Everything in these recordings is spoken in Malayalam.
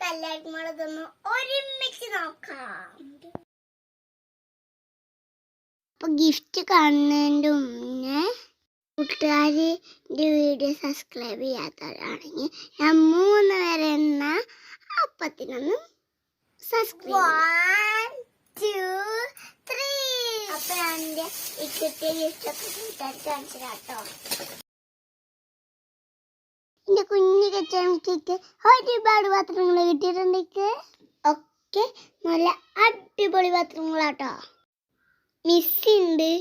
എല്ലാവർക്കും ഇതൊന്ന് ഒരുമിച്ച് നോക്കാം. അപ്പൊ ഗിഫ്റ്റ് കാണുന്നതിൻ്റെ മുന്നേ കൂട്ടുകാരിൻ്റെ വീഡിയോ സബ്സ്ക്രൈബ് ചെയ്യാത്തവരാണെങ്കിൽ ഞാൻ 3 വരെ എന്ന അപ്പത്തിനൊന്ന് സബ്സ്ക്രൈബ് 1 2 3. അപ്പൊ എൻ്റെ ഈ കിട്ടിയ ഗിഫ്റ്റൊക്കെ കൂട്ടുകാർക്ക് കാണിച്ചു കേട്ടോ. എന്റെ കുഞ്ഞു കച്ചവടക്ക് ഒരുപാട് പാത്രങ്ങൾ കിട്ടിയിട്ടുണ്ട്. ഒക്കെ നല്ല അടിപൊളി പാത്രങ്ങളാട്ടോ. മിക്സിയുണ്ട്,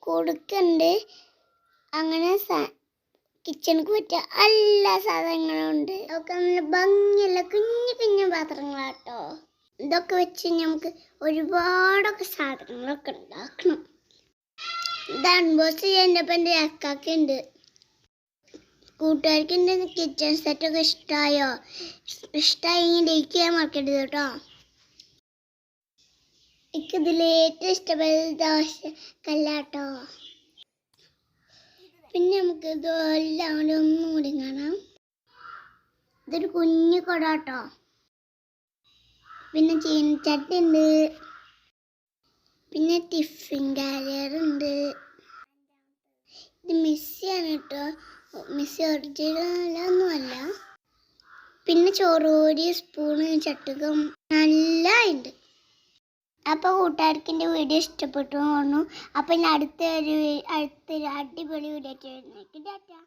കൊടുക്കുന്നുണ്ട്, അങ്ങനെ കിച്ചണിക്ക് പറ്റിയ എല്ലാ സാധനങ്ങളും ഉണ്ട്. ഒക്കെ നല്ല ഭംഗിയുള്ള കുഞ്ഞു കുഞ്ഞു പാത്രങ്ങളാട്ടോ. ഇതൊക്കെ വെച്ച് നമുക്ക് ഒരുപാടൊക്കെ സാധനങ്ങളൊക്കെ ഉണ്ടാക്കണം. ഇത് അൺബോക്സ് ചെയ്യുന്നപ്പോൾ എൻ്റെ അക്കാക്ക ഉണ്ട്. കൂട്ടുകാർക്ക് എൻ്റെ കിച്ചൺ സെറ്റൊക്കെ ഇഷ്ടമായെങ്കിൽ ലൈക്ക് ചെയ്യാൻ മറക്കരുത് കേട്ടോ. എനിക്കിതിൽ ഏറ്റവും ഇഷ്ടപ്പെട്ടത് ദോശക്കല്ലാട്ടോ. പിന്നെ നമുക്ക് ഇതെല്ലാം കൂടി ഒന്നുകൂടി കാണാം. ഇതൊരു കുഞ്ഞു കുടാട്ടോ. പിന്നെ ചീനച്ചട്ടി ഉണ്ട്, പിന്നെ ടിഫിൻ കാരിയർ ഉണ്ട്. ഇത് മിക്സിയാണ് കേട്ടോ. മിക്സി ഒറിജിനലൊന്നുമല്ല. പിന്നെ ചോറുപൊടി, സ്പൂണ്, ചട്ടുകം നല്ല ഉണ്ട്. അപ്പോൾ കൂട്ടുകാർക്ക് എൻ്റെ വീഡിയോ ഇഷ്ടപ്പെട്ടു തോന്നുന്നു. അപ്പം ഞാൻ അടുത്തൊരു അടിപൊളി വീഡിയോ ആയിട്ട് വരുന്നേക്കും. ടാറ്റാ.